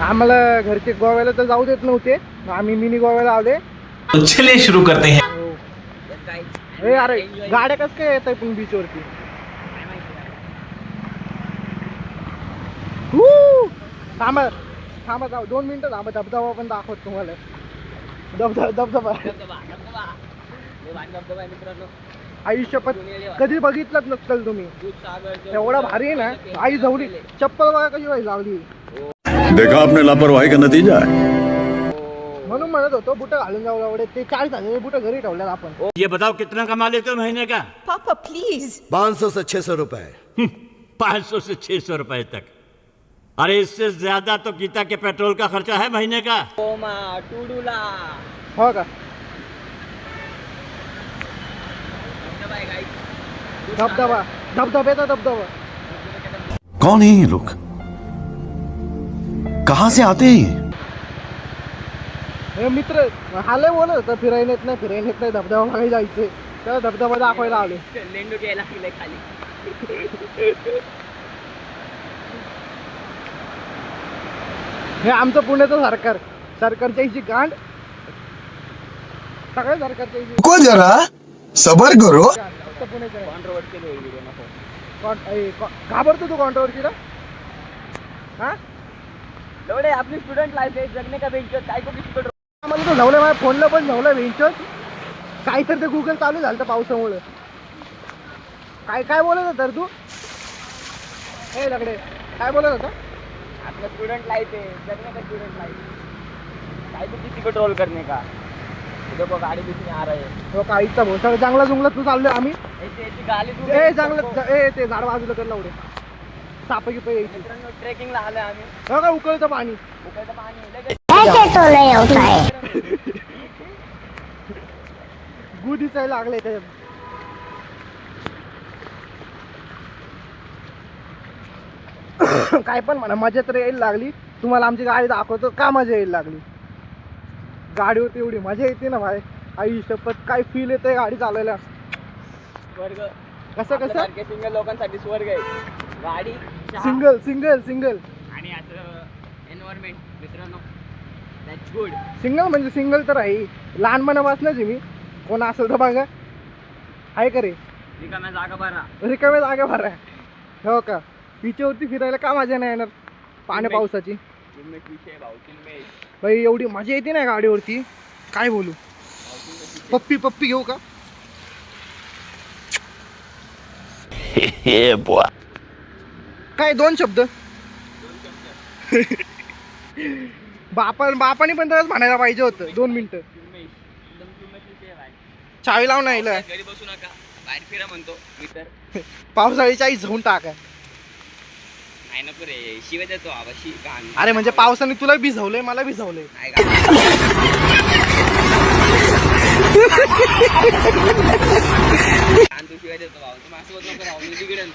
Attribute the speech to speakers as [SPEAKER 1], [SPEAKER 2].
[SPEAKER 1] आम्हाला घरचे गोव्याला तर जाऊ देत नव्हते, आम्ही मिनी गोव्याला आले.
[SPEAKER 2] चलिए शुरू करते हैं.
[SPEAKER 1] ए अरे गाड्या कस काय येत आहे पण बीच वरती. थांबा थांबा, जाऊ 2 मिनिटं थांबा, धबधबा पण दाखवत तुम्हाला. धबधबा आयुष्यपत कधी बघितलंच नसेल तुम्ही, एवढा भारी आहे ना. आई जाऊली चप्पल बघा कशी व्हायला लावली.
[SPEAKER 3] देखा आपने लापरवाही का नतीजा है.
[SPEAKER 1] म्हणून म्हणत होतो बुट घालून जाऊ एवढे. ते 40,000 बुट घरी ठेवल्यात आपण.
[SPEAKER 4] ये बताओ कितना कमा लेते हो महीने का?
[SPEAKER 5] पापा प्लीज
[SPEAKER 3] 500 से 600 रुपए.
[SPEAKER 4] 500 से 600 रुपए तक. अरे इससे ज्यादा तो गीता के पेट्रोल का खर्चा है महीने का.
[SPEAKER 1] हो का. धबधबा धबधब्याचा धबधबा.
[SPEAKER 3] कौन है ये लोग, कहां से आते हैं ये?
[SPEAKER 1] हे मित्र हाले बोलत होतं फिरायला येत नाही धबधबा बघायला जायचे. त्याला धबधबा दाखवायला आले. हे आमचं पुण्याचं सरकारच्या इची गांड. सगळ्या सरकारच्या इची
[SPEAKER 3] को जरा सबर करो.
[SPEAKER 1] घाबरतो तू कॉन्ट्रोवर्सीला. हा
[SPEAKER 6] आपली स्टुडंट लाईफ आहे, जगने का बेंच काय को किसी
[SPEAKER 1] मला तो झालं, माझ्या फोनला पण झालं वेंचर. काय तर ते गुगल चालू झालं तर पावसामुळे. काय बोलत होता तू. हे लकडे काय बोलत होता.
[SPEAKER 6] आपला स्टूडेंट लाइफ है, जगने का स्टूडेंट लाइफ, काय तो किसी को ट्रोल करने का. देखो गाड़ी बीच में आ रहे हैं.
[SPEAKER 1] हो काहीचा भोसळ चांगला जुंगला तू चाललोय आम्ही.
[SPEAKER 6] ऐसी गाली तू
[SPEAKER 1] ए चांगलं ए ते झाड बाजूला कर लावडे. साप की पे यायची.
[SPEAKER 6] मित्रांनो ट्रेकिंगला आले आम्ही.
[SPEAKER 1] हो का उकळतं पाणी.
[SPEAKER 6] उकळतं पाणी लगेच
[SPEAKER 5] ऐसे तो नहीं होता है.
[SPEAKER 1] गु दिसायला लागले त्याच्यात. काय पण म्हणा, मजा तर यायला लागली. तुम्हाला आमची गाडी दाखवतो का मजा यायला लागली. गाडीवरती एवढी मजा येते ना भाई, आई शपथ काय फील येते गाडी चालवायला.
[SPEAKER 6] स्वर्ग.
[SPEAKER 1] कसं
[SPEAKER 6] सिंगल लोकांसाठी स्वर्ग आहे गाडी, चहा
[SPEAKER 1] सिंगल
[SPEAKER 6] आणि असं एन्व्हायरमेंट. मित्रांनो दॅट्स गुड.
[SPEAKER 1] सिंगल म्हणजे सिंगल तर आहे. लहानपणापासूनच मी कोण असेल तर बघा आहे का रे.
[SPEAKER 6] रिकाम्या जागा भरा.
[SPEAKER 1] रिकाम्या जागा भरा. हो का. बीचवरती फिरायला का मजा नाही येणार पाण्या पावसाची.
[SPEAKER 6] विषय भाऊ
[SPEAKER 1] भाई एवढी मजा येते ना गाडीवरती काय बोलू. पप्पी घेऊ का. काय 2 शब्द. बापाने पण तरच म्हणायला पाहिजे होतं 2 मिनिटं. चावी लावून नाही
[SPEAKER 6] घरी बसू नका, बाहेर फिरा म्हणतो मी तर.
[SPEAKER 1] पावसाळी चाळी जाऊन टाका.
[SPEAKER 6] नाही नको रे, शिवाय देतो आवाशी गाण.
[SPEAKER 1] अरे म्हणजे पावसाने तुला भिजवलंय मला भिजवलंय.
[SPEAKER 6] तू शिवाय देतो भाऊ, तुम्ही असं नको राहू, मी बिघडन.